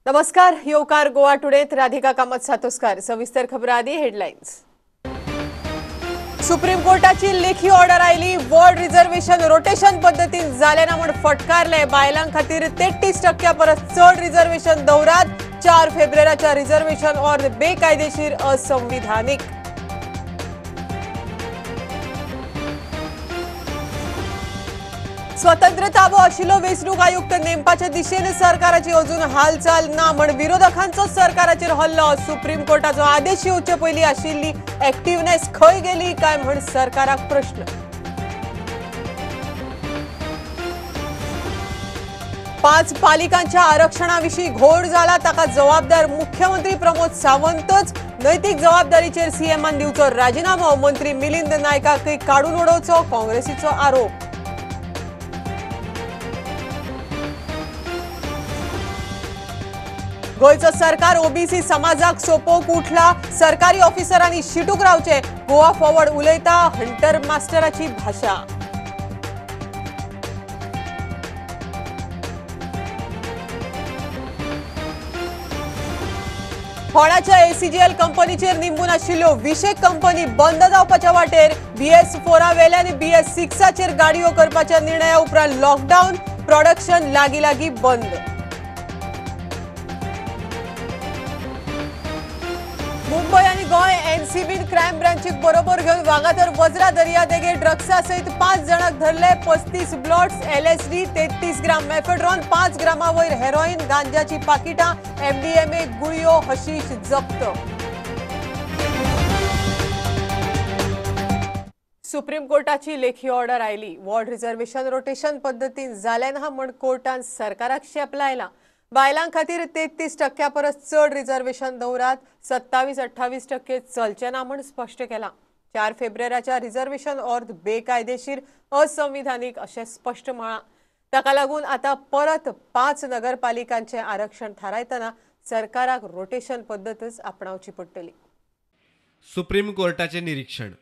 नमस्कार. योकार गोवा टुडेत राधिका कामत सातोस्कार. सविस्तर खबर आधी हेडलाईन्स. सुप्रीम कोर्टाची लेखी ऑर्डर आयली. वॉर्ड रिझर्वेशन रोटेशन पद्धतीन जालेना म्हण फटकारले. बायलां खातीर 33% परस चड रिझर्वेशन दवरात. 4 फेब्रुवारीच्या रिझर्वेशन ऑर्डर बेकायदेशीर असंविधानिक. स्वतंत्र ताबो आशिल्लो वेंचणूक आयुक्त नेमपाच्या दिशेन सरकाराची अजून हालचाल ना म्हण विरोधकांचो सरकाराचेर हल्लो. सुप्रीम कोर्टाचो आदेश येवचे पयलीं आशिल्ली एक्टिव्हनेस खंय गेली काय म्हण सरकाराक प्रश्न. 5 पालिकांच्या आरक्षणाविशीं घोळ जाला. ताका जबाबदार मुख्यमंत्री प्रमोद सावंतच. नैतीक जबाबदारीचेर सीएमान दिवचो राजीनामो. मंत्री मिलिंद नायकाक काडून उडोवचो काँग्रेसीचो आरोप. गोयचो सरकार ओबीसी समाजाक सोपोवंक उठला. सरकारी ऑफिसरांनी शिटूक रावचे. गोवा फॉरवर्ड उलयता हंटर मास्टराची भाषा. फोंड्याच्या एसीजीएल कंपनीचेर निंबून आशिल्ल्यो 20 कंपनी बंद जावपाच्या वाटेर. BS4 वेल्यान BS6 गाडयो करपाच्या निर्णया उपरांत लॉकडावन. प्रोडक्शन लागीं बंद. मुंबई आणि गोय एनसीबीन क्रायम ब्रांचीक बरोबर घेवन वागातर वज्रा दर्या देगे ड्रग्सा सयत 5 जाणांक धरले. 35 ब्लॉट्स LSD, 33 ग्राम मेफेड्रॉन, 5 ग्रामा वयर हेरोईन, गांजाची पाकिटां, MDMA गुळयो, हशीश जप्त. सुप्रीम कोर्टाची लेखी ऑर्डर आयली. वॉर्ड रिझर्वेशन रोटेशन पद्धतीन जालेना म्हण कोर्टान सरकाराक शेप लायला. बायलां खातीर 33% परस चड रिझर्वेशन दवरात. 27-28% चलचे ना म्हण स्पश्ट केला. 4 फेब्रुवारीच्या रिझर्वेशन ऑर्डर बेकायदेशीर असंविधानिक अशें स्पश्ट म्हळां. ताका लागून आतां परत 5 नगरपालिकांचें आरक्षण थारायतना सरकाराक रोटेशन पद्धतच आपणावची पडटली. सुप्रीम कोर्टाचे निरीक्षण.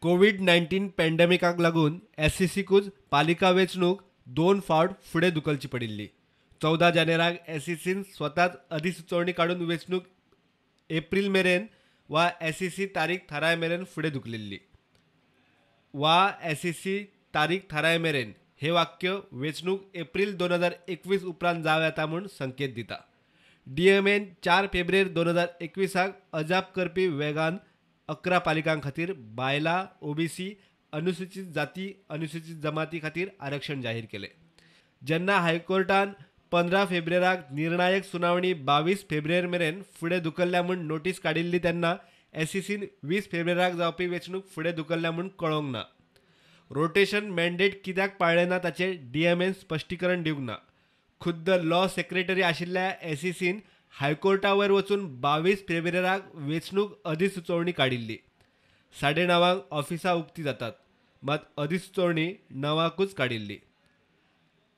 कोविड-19 पॅन्डेमिकाक लागून SECकूच पालिका वेंचणूक 2 फावट फुडें धुकलची पडिल्ली. 14 जानेराक SECन स्वताच अधिसुचोवणी काडून वेंचणूक एप्रील मेरेन वा SEC तारीख थाराय मेरेन फुडें धुकलिल्ली. वा SEC तारीख थाराय मेरेन हे वाक्य वेंचणूक एप्रील 2021 उपरांत जावं येता म्हूण संकेत दिता. DMAन 4 फेब्रुवारी 2021 अजाप करपी वेगान 11 पालिकां खातीर बायलां, OBC, अनुसूचित जाती, अनुसूचित जमाती खातीर आरक्षण जाहीर केले. जेन्ना हायकोर्टान 15 फेब्रुवारीक निर्णायक सुनावणी 22 फेब्रुवारी मेरेन फुडें धुकल्ल्या म्हूण नोटीस काडिल्ली तेन्ना SECन 20 फेब्रुवारीक जावपी वेंचणूक फुडें धुकल्ल्या म्हूण कळोवंक ना. रोटेशन मॅन्डेट कित्याक पाळ्ळें ना ताचें DMAन स्पश्टीकरण दिवंक ना. खुद्द लॉ सेक्रेटरी आशिल्ल्या SECन हायकोर्टा वयर वचून 22 फेब्रुवारीक वेंचणूक अधिसुचोवणी काडिल्ली. 9:30 ऑफिसां उक्ती जातात, मात अधिसुचोवणी 9कूच काडिल्ली.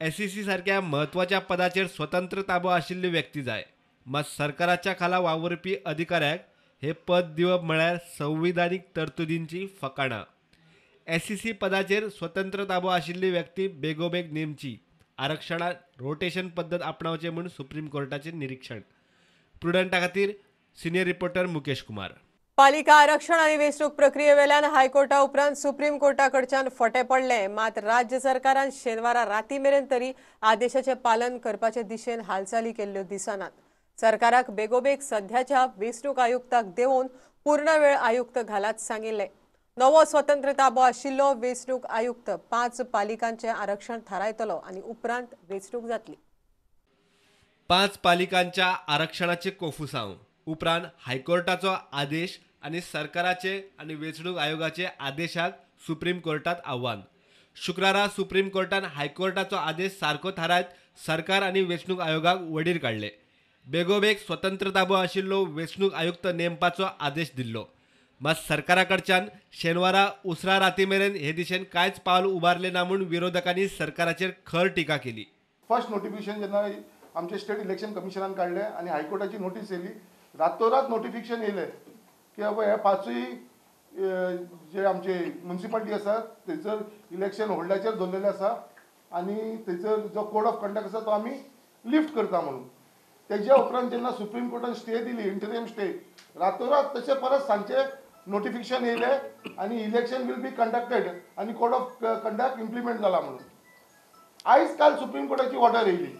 SEC सारख्या म्हत्वाच्या पदाचेर स्वतंत्र ताबो आशिल्ली व्यक्ती जाय, मात सरकाराच्या खाला वावरपी अधिकाऱ्याक हे पद दिवप म्हळ्यार संविधानीक तरतुदींची फकाणां. SEC पदाचेर स्वतंत्र ताबो आशिल्ली व्यक्ती बेगोबेग नेमची. आरक्षणात रोटेशन पद्धत आपणावचे म्हूण सुप्रीम कोर्टाचे निरीक्षण. प्रुडंटा खातीर सिनियर रिपोर्टर मुकेश कुमार. पालिका आरक्षण आणि वेंचणूक प्रक्रियेवेल्यान हायकोर्टा उपरांत सुप्रीम कोर्टाकडच्यान फटे पडले. मात राज्य सरकारान शेनवारा राती मेरेन तरी आदेशाचे पालन करपाचे दिशेन हालचाली केल्ल्यो दिसनात. सरकाराक बेगोबेग सध्याच्या वेंचणूक आयुक्ताक देवून पूर्ण वेळ आयुक्त घालात सांगिल्ले. नवो स्वतंत्र ताबो आशिल्लो वेंचणूक आयुक्त 5 पालिकांचे आरक्षण थारायतलो आणि उपरांत वेंचणूक जातली. 5 पालिकांच्या आरक्षणाचे कोफुसांव उपरांत हायकोर्टाचो आदेश आणि सरकाराचे आणि वेंचणूक आयोगाचे आदेशाक सुप्रीम कोर्टात आव्हान. शुक्रारा सुप्रीम कोर्टान हायकोर्टाचो आदेश सारको थारायत सरकार आणि वेंचणूक आयोगाक वडीर काडले. बेगोबेग स्वतंत्र ताबो आशिल्लो वेंचणूक आयुक्त नेमपाचो आदेश दिल्लो. मात सरकारा कडच्यान शेनवारा उसरा राती मेरेन हे दिशेन कांयच पावल उबारले ना म्हूण विरोधकांनी सरकाराचेर खर टिका केली. फर्स्ट नोटिफिकेशन जेन्ना आमचे स्टेट इलेक्शन कमिशनान काढले आणि हायकोर्टाची नोटीस येयली, रातोरात नोटिफिकेशन येयलें की बाबा हे 5 जे आमचे म्युनिसिपालिटी आसा थंयसर इलेक्शन होल्डाचेर दवरलेले आसा आणि थंयसर जो कोड ऑफ कंडक्ट आसा तो आमी लिफ्ट करता म्हणून. तेज्या उपरांत जेन्ना सुप्रीम कोर्टान स्टे दिली, इंटरियम स्टे, रातोरात तशें परत सांजचे नोटिफिकेशन येयले आनी इलेक्शन वील बी कंडक्टेड आनी कोड ऑफ कंडक्ट इम्प्लिमेंट जाला म्हणून. आयज काल सुप्रीम कोर्टाची ऑर्डर येयली.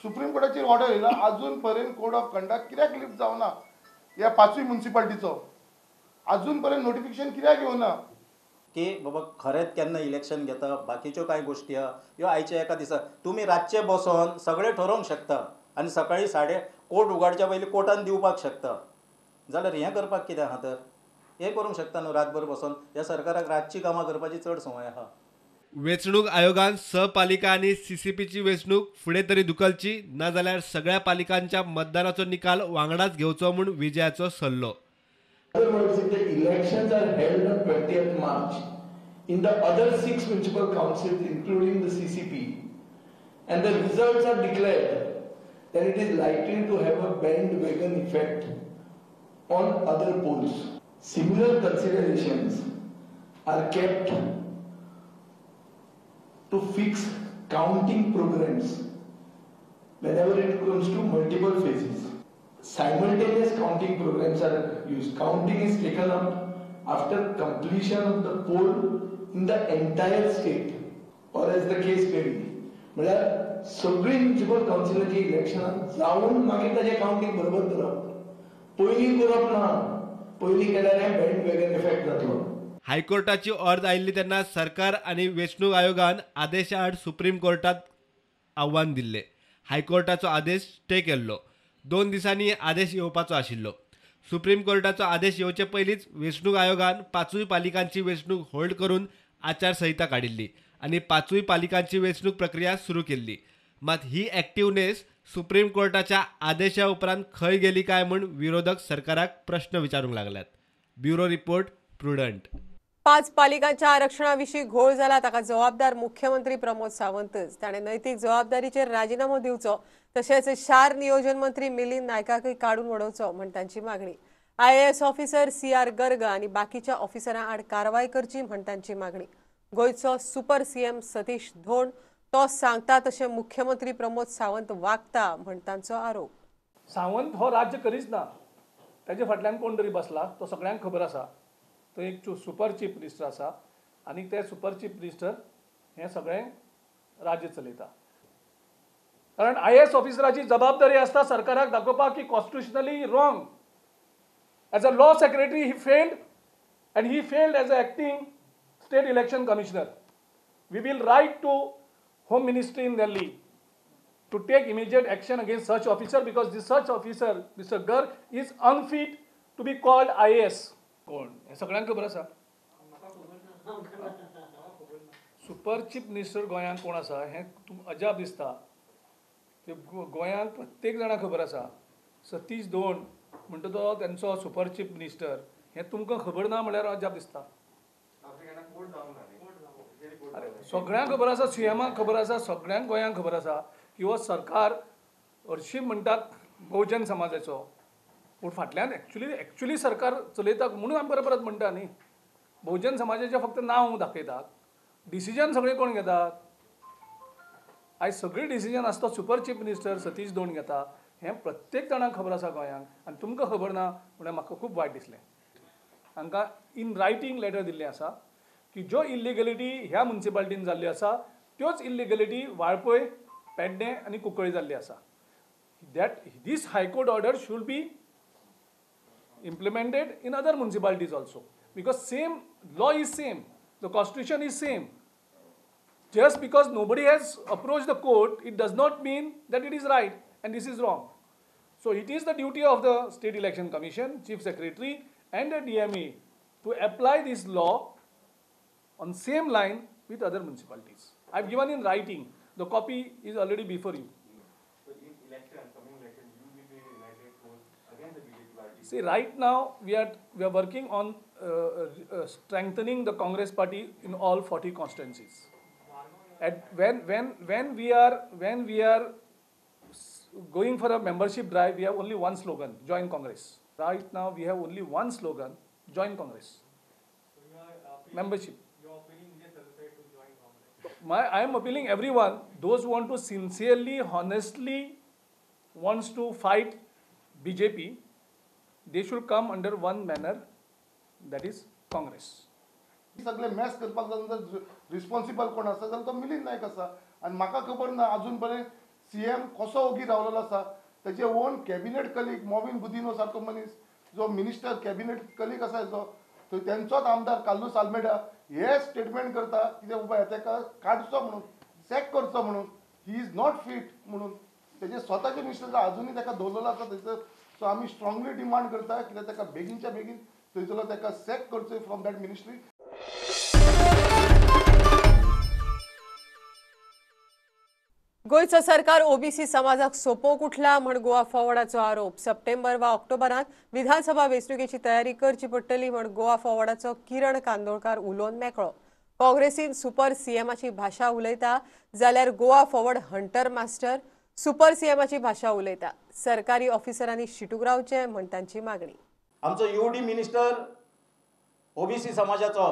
सुप्रीम कोर्टाची ऑर्डर येयला, अजून पर्यंत कोड ऑफ कंडक्ट कित्याक लिफ्ट जावना ह्या 5 म्युनिसिपालिटीचो. अजून पर्यंत नोटिफिकेशन कित्याक येवना. की बाबा खरेंच केन्ना इलेक्शन घेता, बाकीच्यो कांय गोश्टी आहा ह्यो आयच्या एका दिसा तुमी रातचे बसोन सगळें ठरोवंक शकता आनी सकाळी कोर्ट उगडच्या पयलीं कोर्टान दिवपाक शकता. जाल्यार हें करपाक कितें आहा तर हें करूंक शकता न्हू रातभर बसोन. ह्या सरकाराक रातची कामां करपाची चड संवय आहा. वेंचणूक आयोगान सहपालिका आणि सीसीपीची वेंचणूक फुडें तरी धुकलची, नाजाल्यार सगळ्या पालिकांच्या मतदानाचो निकाल वांगडाच घेवचो म्हूण विजयाचो सल्लो. In other words, if the elections are held on 20th March in the other 6 municipal councils, including the CCP, and the results are declared, then it is likely to have a bandwagon effect on other polls. Similar considerations are kept to fix counting programs whenever it comes to multiple phases. Simultaneous counting programs are used. Counting is taken up after completion of the poll in the entire state, or as the case may be. म्हळ्यार सगळी municipal काउन्सिलाची इलेक्शनां जावन मागीर ताजें counting बरोबर करप. पयलीं करप ना. पयलीं केल्यार हें बँडवॅगन इफेक्ट जातलो. हायकोर्टाची अर्ज आयिल्ली तेन्ना सरकार आणि वेंचणूक आयोगान आदेशा आड सुप्रीम कोर्टात आव्हान दिल्ले. हायकोर्टाचो आदेश स्टे केल्लो. 2 दिसांनी आदेश येवपाचो आशिल्लो. सुप्रीम कोर्टाचो आदेश येवचे पयलींच वेंचणूक आयोगान 5 पालिकांची वेंचणूक होल्ड करून आचारसंहिता काडिल्ली आनी 5 पालिकांची वेंचणूक प्रक्रिया सुरू केल्ली. मात ही एक्टिवनेस सुप्रीम कोर्टाच्या आदेशा उपरांत खंय गेली काय म्हूण विरोधक सरकाराक प्रश्न विचारूंक लागल्यात. Bureau report, prudent. 5 पालिकांच्या आरक्षणाविषयी घोळ झाला ताका जबाबदार मुख्यमंत्री प्रमोद सावंतच. ताणें नैतीक जबाबदारीचेर राजीनामो दिवचो तशेंच शार नियोजन मंत्री मिलिंद नायकाकय काडून उडोवचो म्हण तांची मागणी. IAS ऑफिसर CR गर्ग आनी बाकीच्या ऑफिसरां आड कारवाय करची म्हण तांची मागणी. गोंयचो सुपर CM सतीश धोंड तो सांगता तशें मुख्यमंत्री प्रमोद सावंत वागता म्हण तांचो आरोप. सावंत हो राज्य करीच ना. ताजे फाटल्यान कोण तरी बसला तो सगळ्यांक खबर आसा. तो एक सुपर चीफ मिनिस्टर आसा आनी ते सुपर चीफ मिनिस्टर हें सगळें राज्य चलयता. कारण IAS ऑफिसराची जबाबदारी आसता सरकाराक दाखोवपाक की constitutionally wrong. As a law secretary he failed and he failed as an acting state election commissioner. We will write to Home Ministry in Delhi to take immediate action against such officer because this such officer, Mr. Garg, is unfit to be called IAS. कोण हे सगळ्यांक खबर आसा. Super chief minister गोंयांत कोण आसा हें अजाप दिसता. ते गोंयांत प्रत्येक जाणां खबर आसा. सतीश धोंड म्हणटा तो तेंचो सुपर चीफ मिनिस्टर हें तुमकां खबर ना म्हळ्यार अजाप दिसता. सगळ्यांक खबर आसा, CMाक खबर आसा, सगळ्यांक गोंयांक खबर आसा की हो सरकार हरशीं म्हणटात बहुजन समाजाचो. पूण फाटल्यान एक्चुली सरकार चलयता म्हणून आमी परत म्हणटा न्ही. बहुजन समाजाचें फक्त नांव दाखयतात. डिसिजन सगळे कोण घेतात. आयज सगळी डिसिजन आसता सुपर चीफ मिनिस्टर सतीश धोंड घेता. हें प्रत्येक जाणांक खबर आसा गोंयांक आनी तुमकां खबर ना म्हळ्यार म्हाका खूब वायट दिसलें. हांकां इन रायटींग लेटर दिल्लें आसा की ज्यो इल्लिगलिटी ह्या म्युनिसिपालिटीन जाल्ल्यो आसा त्योच इल्लिगलिटी वाळपय, पेडणे आनी कुंकळी जाल्ली आसा. That this high court order should be implemented in other municipalities also because same law is same, the constitution is same. Just because nobody has approached the court, it does not mean that it is right and this is wrong. So it is the duty of the State Election Commission, Chief Secretary and the DME to apply this law on same line with other municipalities. I have given in writing. The copy is already before you. See, right now we are working on strengthening the Congress party in all 40 constituencies. And when we are going for a membership drive, we have only one slogan: join Congress. Right now we have only one slogan: join Congress. Membership. I am appealing everyone, those who want to sincerely, honestly wants to fight BJP, they should come under one banner, that is Congress. सगळे mass करपाक जर responsible कोण आसा जाल्यार तो मिलिंद नायक आसा आनी म्हाका खबर ना अजून पर्यंत CM कसो ओगी रावलेलो आसा तेजे ओन कॅबिनेट कलीग मॉविन बुदिनो सारको मनीस जो मिनिस्टर कॅबिनेट कलीग आसा तो तेंचोच आमदार कार्लोस आल्मेडा हे स्टेटमेंट करता कित्याक बाबा तेका काडचो म्हणून सॅक करचो म्हणून ही इज नॉट फिट म्हणून तेजे स्वताचे मिनिस्टर अजूनही तेका दवरलेलो आसा थंयसर सो आमी स्ट्रॉंगली डिमांड करता कित्याक तेका बेगीनच्या बेगीन थंयसरलो तेका सॅक करचो फ्रॉम दॅट मिनिस्ट्री. गोयचं सरकार ओबीसी समाजाक सोपोवंक उठला म्हण गोवा फॉवर्डाचो आरोप. सप्टेंबर वा ऑक्टोबरात विधानसभा वेंचणुकेची तयारी करची पडटली म्हण गोवा फॉवर्डाचो किरण कांदोळकार उलोवन मेकळो. काँग्रेसीन सुपर सीएमाची भाषा उलयता जाल्यार Goa forward hunter master super सीएमाची भाषा उलयता. सरकारी ऑफिसरांनी शिटूक रावचे म्हण तांची मागणी. आमचो UD मिनिस्टर ओबीसी समाजाचो,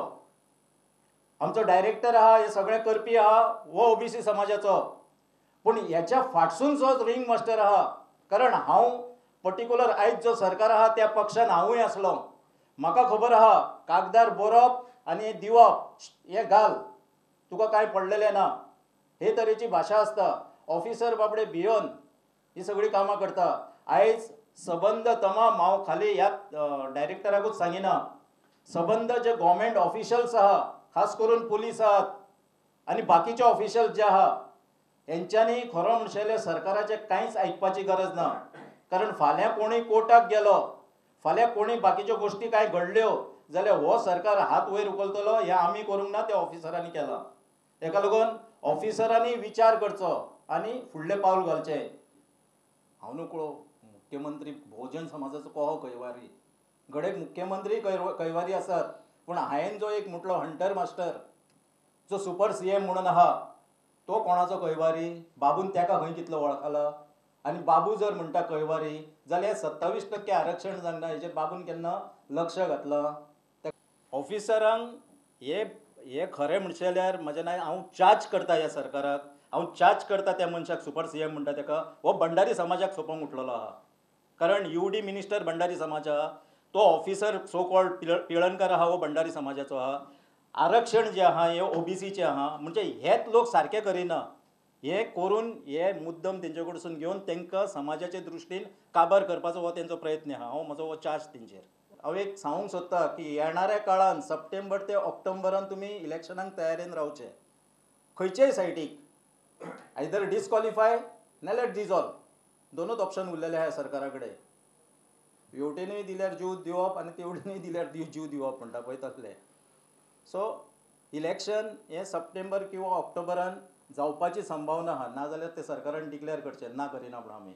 आमचो डायरेक्टर आहा हे सगळे करपी आहा वो ओबीसी समाजाचो, पूण ह्याच्या फाटसून जो रिंग मास्टर आहा, कारण हांव पर्टिक्युलर आयज जो सरकार आहा त्या पक्षान हांवूय आसलो, म्हाका खबर आहा कागदार बरोवप आनी दिवप हे घाल तुका कांय पडलेलें ना हे तरेची भाशा आसता. ऑफिसर बाबडे भियोन ही सगळी कामां करता. आयज सबंद तमाम हांव खाली ह्या डायरेक्टराकूच सांगिना, सबंद जे गव्हर्मेंट ऑफिशल्स आहा खास करून पुलीस आहात आनी बाकीचे ऑफिशल्स जे आहा हेंच्यांनी खरो म्हणशेले सरकाराचे कांयच आयकपाची गरज ना. कारण फाल्यां कोणूय कोर्टाक गेलो, फाल्यां कोणूय बाकीच्यो गोश्टी कांय घडल्यो जाल्यार हो सरकार हात वयर उखलतलो हे आमी करूंक ना, त्या ऑफिसरांनी केला. तेका लागून ऑफिसरांनी विचार करचो आनी फुडलें पावल घालचें. हांव नकळो मुख्यमंत्री बहुजन समाजाचो कोहो कैवारी, गडे मुख्यमंत्री कैवारी आसात, पूण हांवें जो एक म्हटलो हंटर मास्टर जो सुपर CM म्हणून आहा तो कोणाचो कैवारी, बाबून तेका खंय कितलो वळखला, आनी बाबू जर म्हणटा कैवारी जाल्यार 27% आरक्षण जावना हेचेर बाबून केन्ना लक्ष घातलां. ऑफिसरांक हे खरें म्हणचे जाल्यार म्हजें नांव हांव चार्ज करता ह्या सरकाराक, हांव चार्ज करता त्या मनशाक सुपर CM म्हणटा तेका हो भंडारी समाजाक सोपोवंक उठलेलो आहा. कारण UD मिनिस्टर भंडारी समाज आहा, तो ऑफिसर सो कॉल्ड पिळणकर आहा हो भंडारी समाजाचो आहा. आरक्षण जे आहा हे OBCचे आहा, म्हणजे हेच लोक सारखे करिना, हे करून हे मुद्दम तेंचे कडसून घेवन तांकां समाजाचे दृश्टीन काबार करपाचो हो तेंचो प्रयत्न आहा. हांव म्हजो हो चार्ज तेंचेर. हांव एक सांगूंक सोदता की येणाऱ्या काळान सप्टेंबर ते ऑक्टोबरान तुमी इलेक्शनाक तयारेन रावचे. खंयचेय सायडीक आयदर डिस्क्वॉलिफाय नाल्यार डिजॉल्व दोनूच ऑप्शन उरलेले आहा सरकारा कडेन. हेवटेनूय दिल्यार जीव दिवप आनी तेवटेनूय दिल्यार जीव दिवप म्हणटा पळय तसलें. सो इलेक्शन हे सप्टेंबर किंवा ऑक्टोबरान जावपाची संभावना आहा, नाजाल्यार ते सरकारान डिक्लेअर करचें ना करिना पूण आमी.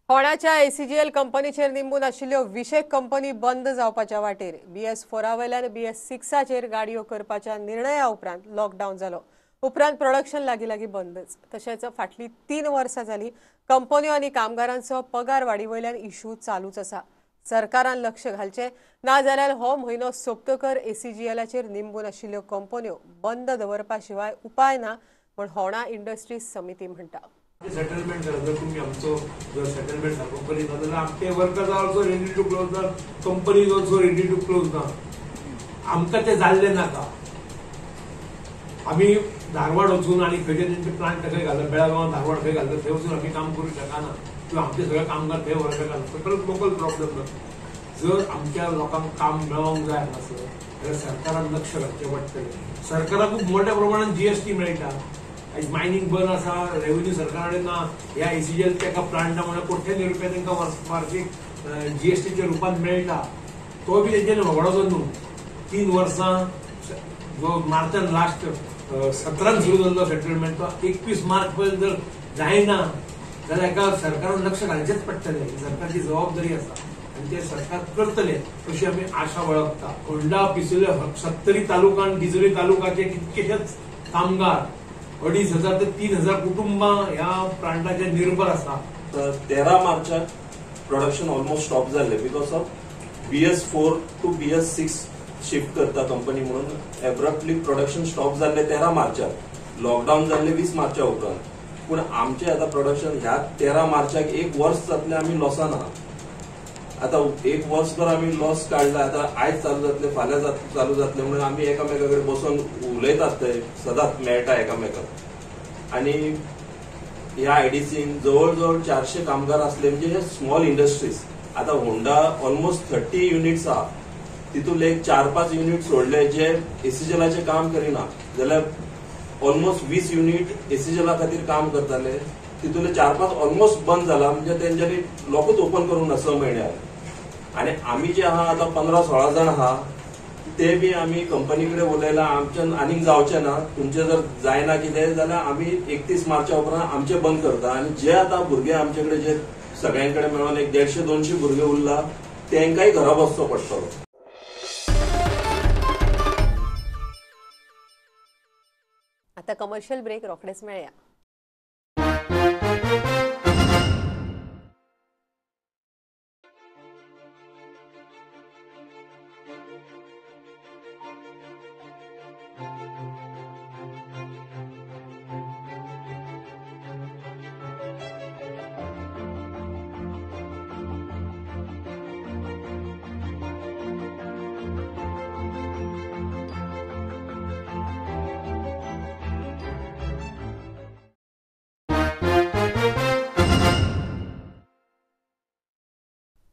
होणाच्या ACGL कंपनीचेर निंबून आशिल्ल्यो 20 कंपनी बंद जावपाच्या वाटेर. BS4 वयल्यान BS6 गाडयो करपाच्या निर्णया उपरांत लॉकडावन जालो. उपरांत प्रोडक्शन लागीं बंदच. तशेंच फाटलीं 3 वर्सां जालीं कंपन्यो आनी कामगारांचो पगार वाडी वयल्यान इश्यू चालूच आसा. सरकारान लक्ष घालचें ना जाल्यार हो म्हयनो सोंपतकर ACGLचेर निंबून आशिल्ल्यो कंपन्यो बंद दवरपा शिवाय उपाय ना म्हण होणा इंडस्ट्रीज समिती म्हणटा. सेटलमेंट जर तुम्ही आमचो जर सेटलमेंट कंपनी जाल्यार आमचे workers are also ready to close the company is also ready to close the. आमकां ते जाल्ले नाका. आमी धारवाड वचून आनी खंयचे तेंचे प्लांट खंय घालता, बेळगांव धारवाड खंय घालता थंय वचून आमी काम करूंक शकना किंवा आमचे सगळे कामगार थंय व्हरता सगळ्यात लोकल प्रॉब्लेम ना. जर आमच्या लोकांक काम मेळोंक जाय हांगासर जाल्यार सरकारान लक्ष घालचें पडटलें. सरकाराक खूब मोठ्या प्रमाणात GST मेळटा. आयज मायनिंग बंद आसा, रेव्हेन्यू सरकारा कडेन ना, ह्या ACGL एका प्लांटा म्हणल्यार कोट्यांनी रुपया तांकां वार्षिक GSTच्या रुपान मेळटा. तो बी तेंच्यानी वगडाचो न्हू. 3 वर्सां जो मार्चान लास्ट 17 सुरू जाल्लो सेटलमेंट तो 21 मार्च पर्यंत जर जायना जाल्यार एका सरकारान लक्ष घालचेच पडटलें. सरकारची जबाबदारी आसा आनी ते सरकार करतले अशी आमी आशा बाळगता. फोंडा पिसुले 70 तालुका आनी डिजोरी तालुकाचे कितकेशेच कामगार 2,500 ते 3,000 कुटुंबां ह्या प्लांटाचेर निर्भर आसा. 13 मार्चाक प्रोडक्शन ऑलमोस्ट स्टॉप जाल्लें because of BS4 to BS6 shift करता कंपनी म्हणून एब्रप्टली प्रोडक्शन स्टॉप जाल्लें 13 मार्चाक. लॉकडाऊन जाल्ले 20 मार्चा उपरांत पूण आमचे आता प्रोडक्शन ह्या 13 मार्चाक 1 वर्स जातले आमी लॉसान आहा. आता 1 वर्सभर आमी लॉस काढला. आता आयज चालू जातले, फाल्यां चालू जातले म्हणून आमी एकामेका कडेन बसून उलयतात ते सदांच मेळटा एकामेकाक. आनी ह्या आयडीसीन जवळजवळ 400 कामगार असले म्हणजे हे स्मॉल इंडस्ट्रीज. आता होंडा ऑलमोस्ट 30 युनिट्स आहा, तितून एक 4-5 युनिट सोडले जे एसीजलाचे काम करिना जाल्यार ऑलमोस्ट 20 युनिट एसीजला खातीर काम करताले, तितून 4-5 ऑलमोस्ट बंद जाला. म्हणजे तेंच्यांनी लॉकूच ओपन करूंक ना 6 म्हयने. आनी आमी जे आहा आता 15-16 जण आहा ते बी आमी कंपनी कडेन उलयला, आमच्यान आनीक जावचें ना, तुमचे जर जायना कितें जाल्यार आमी 31 मार्चा उपरांत आमचे बंद करता. आनी जे आता भुरगे आमचे कडेन जे सगळ्यां कडेन मेळोन एक 150-200 भुरगे उरला तेंकाय घरा बसचो पडटलो. आता कमर्शियल ब्रेक रोखडेच मेळया.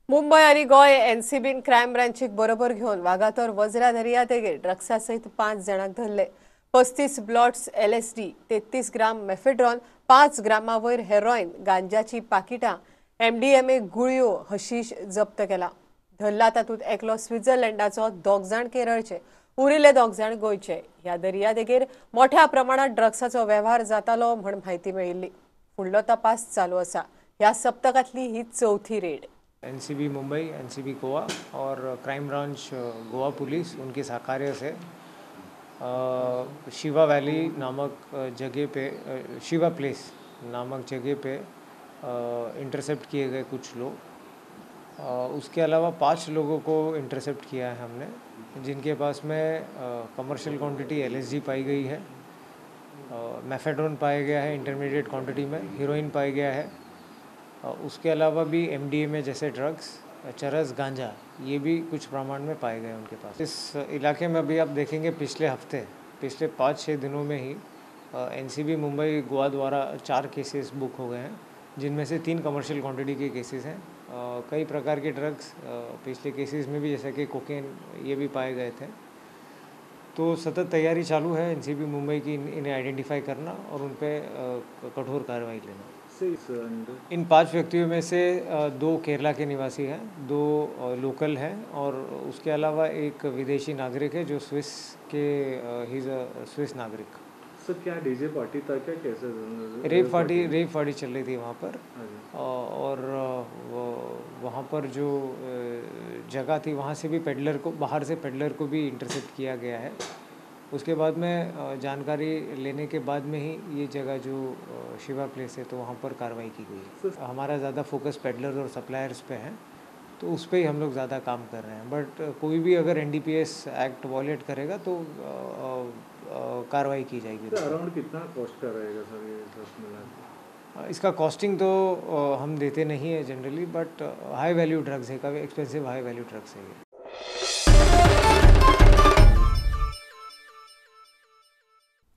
मुंबई आणि गोय एनसीबीन क्रायम ब्रांचीक बरोबर घेवन वागातोर वज्रा दर्या देगेर ड्रग्सा सयत 5 जाणांक धरले. 35 ब्लॉट्स LSD, 33 ग्राम मेफेड्रॉन, 5 ग्रामा वयर हेरोईन, गांजाची पाकिटां, MDMA गुळयो, हशीश जप्त केला. धरला तातूंत एकलो स्वित्झर्लंडाचो, 2 जाण केरळचे, उरिल्ले 2 जाण गोंयचे. ह्या दर्या देगेर मोठ्या प्रमाणात ड्रग्साचो वेव्हार जातालो म्हण म्हायती मेळिल्ली. फुडलो तपास चालू आसा. ह्या सप्तकांतली ही 4थी raid. NCB Mumbai, NCB Goa और क्राइम ब्रांच गोवा पुलिस उनके सहकार्य से शिवा वैली नामक जगह पे शिवा प्लेस नामक जगह पे इंटरसेप्ट किए गए कुछ लोग. उसके अलावा 5 लोगों को इंटरसेप्ट किया है हमने, जिनके पास में कमर्शियल क्वांटिटी LSD पाई गई है, मेफेड्रोन पाया गया है इंटरमीडिएट क्वांटिटी में, हीरोइन पाया गया है. उसके अलावा भी MDMA जैसे ड्रग्स, चरस, गांजा, ये भी कुछ प्रमाण में पाए गए उनके पास. इस इलाके में अभी आप देखेंगे पिछले 5-6 दिनों में ही NCB मुंबई गोवा द्वारा 4 केसेस बुक हो गए हैं, जिनमें से 3 कमर्शियल क्वांटिटी के केसेस हैं. कई प्रकार के ड्रग्स पिछले केसेस में भी जैसे कि कोकेन ये भी पाए गए थे. तो सतत तैयारी चालू है NCB मुंबई की इन्हें आइडेंटिफाई करना और उन पर कठोर कार्रवाई लेना. इन 5 व्यक्तियों में से 2 केरला के निवासी हैं, 2 लोकल हैं और उसके अलावा एक विदेशी नागरिक है जो Swiss K he is a Swiss नागरिक. सर क्या डीजे पार्टी था क्या, कैसे रेप पार्टी चल रही थी वहाँ पर. और वहाँ पर जो जगह थी वहाँ से भी बाहर से पेडलर को भी इंटरसेप्ट किया गया है. उसके बाद में जानकारी लेने के बाद में ही ये जगह जो शिवा प्लेस है तो वहाँ पर कार्रवाई की गई. हमारा ज़्यादा फोकस पेडलर और सप्लायर्स पे है, तो उस पर ही हम लोग ज़्यादा काम कर रहे हैं. बट कोई भी अगर NDPS एक्ट वॉलेट करेगा तो कार्रवाई की जाएगी. अराउंड कितना कॉस्ट का रहेगा सर ये सब मिला? इसका कॉस्टिंग तो हम देते नहीं है generally, but high value drugs है, काफ़ी एक्सपेंसिव हाई वैल्यू ड्रग्स है ये.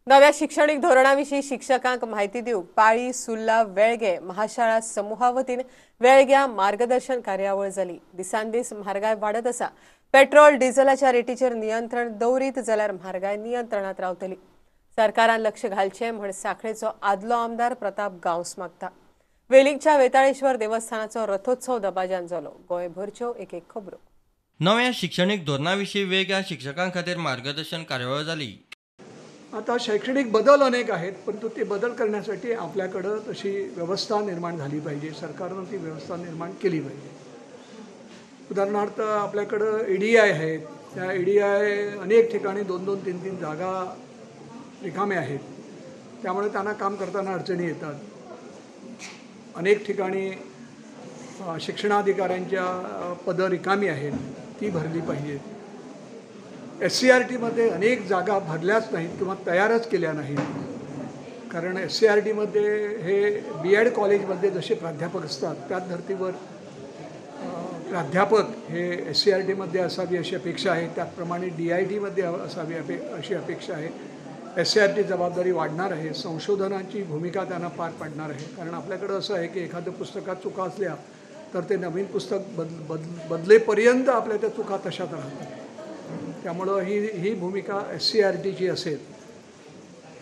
नव्या शिक्षणीक धोरणाविशीं शिक्षकांक म्हायती दिवंक पाळी सुर्ला वेळगे महाशाळा समुहा वतीन वेळग्या मार्गदर्शन कार्यावळ जाली. दिसान दीस म्हारगाय वाडत आसा. पेट्रोल डिझेलाच्या रेटीचेर नियंत्रण दवरीत जाल्यार म्हारगाय नियंत्रणात रावतली. सरकारान लक्ष घालचें म्हण सांखळेचो आदलो आमदार प्रताप गांवस मागता. वेलिंगच्या वेताळेश्वर देवस्थानाचो रथोत्सव दबाज्यान जालो. गोंयभरच्यो एक खबरो. नव्या शिक्षणीक धोरणाविशीं वेगळ्या शिक्षकां खातीर मार्गदर्शन कार्यावळ जाली. आता शैक्षणिक बदल अनेक आहेत, परंतु ते बदल करण्यासाठी आपल्याकडं तशी व्यवस्था निर्माण झाली पाहिजे. सरकारनं ती व्यवस्था निर्माण केली पाहिजे. उदाहरणार्थ आपल्याकडं EDI आहेत. त्या EDI अनेक ठिकाणी 2-2, 3-3 जागा रिकाम्या आहेत. त्यामुळे त्यांना काम करताना अडचणी येतात. अनेक ठिकाणी शिक्षणाधिकाऱ्यांच्या पदं रिकामी आहेत, ती भरली पाहिजेत. SCRTमध्ये अनेक जागा भरल्याच नाहीत किंवा तयारच केल्या नाहीत. कारण SCRTमध्ये हे B.Ed कॉलेजमध्ये जसे प्राध्यापक असतात त्याच धर्तीवर प्राध्यापक हे SCRTमध्ये असावी अशी अपेक्षा आहे. त्याचप्रमाणे DITमध्ये असावी अशी अपेक्षा आहे. SCRT जबाबदारी वाढणार आहे. संशोधनाची भूमिका त्यांना पार पाडणार आहे. कारण आपल्याकडं असं आहे की एखादं पुस्तकात चुका असल्या तर ते नवीन पुस्तक बदलेपर्यंत आपल्या त्या चुका तशाच राहतात. त्यामुळं ही भूमिका SCRTची असेल.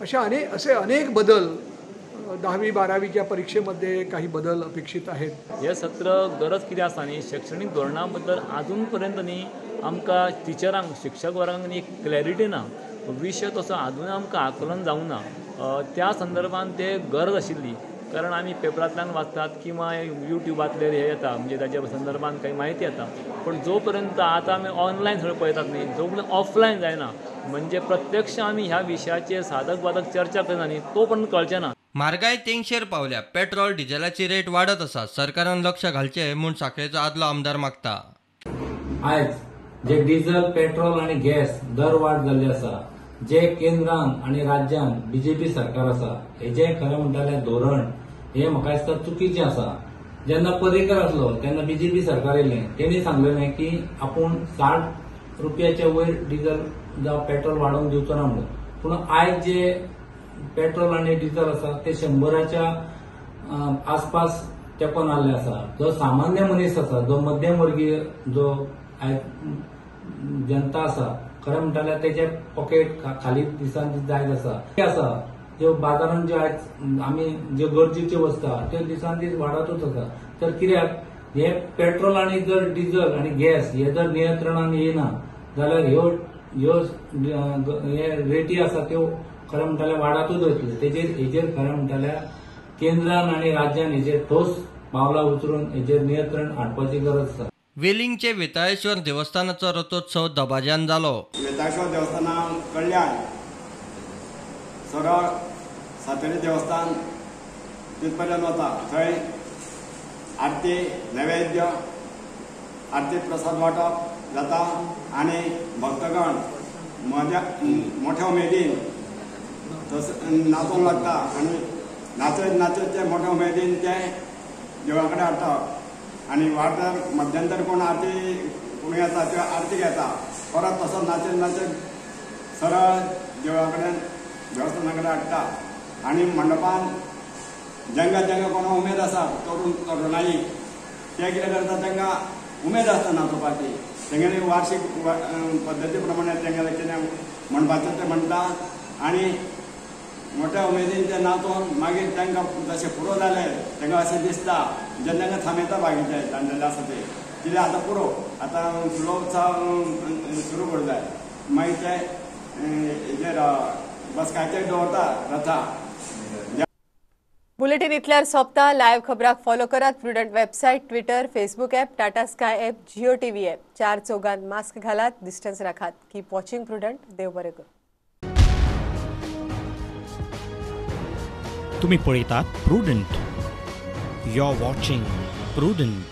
असे अनेक बदल 10वी-12वीच्या परीक्षेमध्ये काही बदल अपेक्षित आहेत. हे सत्र गरज कितें आसा न्ही, शैक्षणीक धोरणा बद्दल अजून पर्यंत न्ही आमकां टिचरांक शिक्षक वर्गांक न्ही क्लॅरिटी ना. विशय तसो अजून आमकां आकलन जावं ना. त्या संदर्भात ते गरज आशिल्ली. कारण आमी पेपरांतल्यान वाचतात किंवा यूट्यूबातलेर हे येता म्हणजे ताच्या संदर्भात काही माहिती येता. पण जो पर्यंत आतां आमी ऑनलायन सगळें पळयतात न्ही, जो पर्यंत ऑफलायन जायना म्हणजे प्रत्यक्ष आमी ह्या विशयाचेर साधक बाधक चर्चा करना न्ही तो पर्यंत कळचें ना. म्हारगाय तेंगशेर पावल्या. पेट्रोल डिझेलाची रेट वाडत आसा. सरकारान लक्ष घालचें म्हूण सांखळेचो आदलो आमदार मागता. आयज जे डिझेल, पेट्रोल आनी गॅस दर वाड जाल्ली आसा, जे केंद्रान आनी राज्यान BJP सरकार आसा हेजे खरें म्हणटालें धोरण हे म्हाका दिसता चुकीचें आसा. जेन्ना पर्रीकर आसलो तेन्ना BJP सरकार येयलें, तेणी सांगलेलें की आपूण 60 रुपयाचे वयर डिझेल जावं पेट्रोल वाडोवंक दिवचो ना म्हणून. पूण आयज जे पेट्रोल आनी डिझेल आसा ते 100च्या आसपास तेंकोन आल्ले आसा. जो सामान्य मनीस आसा, जो मध्यमवर्गीय जो आयज जनता आसा, खरें म्हणटाल्यार तेजे पॉकेट खाली दिसान दीस जायत आसा. ते आसा ज्यो बाजारांत ज्यो आयज आमी ज्यो गरजेच्यो वस्तू आसा त्यो दिसान दीस वाडतूच आसा. तर कित्याक हे पेट्रोल आनी जर डिझेल आनी गॅस हे जर नियंत्रणान येयना जाल्यार ह्यो हे रेटी आसा त्यो खरें म्हणटाल्यार वाडतूच वयतल्यो. हेजेर खरें म्हणटाल्यार केंद्रान आनी राज्यान हेजेर ठोस पावलां उचलून हेजेर नियंत्रण हाडपाची गरज आसा. वेलिंगचे वेताळेश्वर देवस्थानाचो रथोत्सव दबाज्यान जालो. वेताळेश्वर देवस्थाना कडल्यान सरळ सातेरी देवस्थान तिथपर्यंत वता. थंय आरती, नैवेद्य, आरती प्रसाद वांटप जाता आनी भक्तगण मोठ्या उमेदीन नाचूंक लागता आनी नाचत नाचत ते मोठ्या उमेदीन ते देवळा कडेन हाडटा. आनी वाटेर मध्यंतर कोण आरती कोण येता त्यो आरती घेता. परत तसो नाचत नाचत सरळ देवळा कडेन देवस्थाना कडेन हाडटा. आनी मंडपान जेंका कोणा उमेद आसा तरुणाई ते कितें करता, तांकां उमेद आसता नाचोवपाची. तेंगेली वार्षिक पद्दती प्रमाणे तेंगेलें कितें म्हणपाचें तें म्हणटा आनी मोठ्या उमेदीन ते नाचोवन मागीर तांकां जशें पुरो जालें तांकां अशें दिसता जेन्ना तांकां थांबयता बाकीचे जाणटेले आसा ते कित्याक आतां पुरो आतां फुडलो उत्सव सुरू करूं जाय. मागीर ते हेजेर बसकाचेर दवरता रथा. बुलेटिन इतल्यार सोंपता. लायव्ह खबराक फॉलो करात. Prudent website, Twitter, Facebook app, Tata Sky app, Jio TV app. 4 चौगांत मास्क घालात, डिस्टन्स राखात. Keep watching Prudent. देव बरें करूं. तुम्ही पळयतात Prudent. You are watching prudent.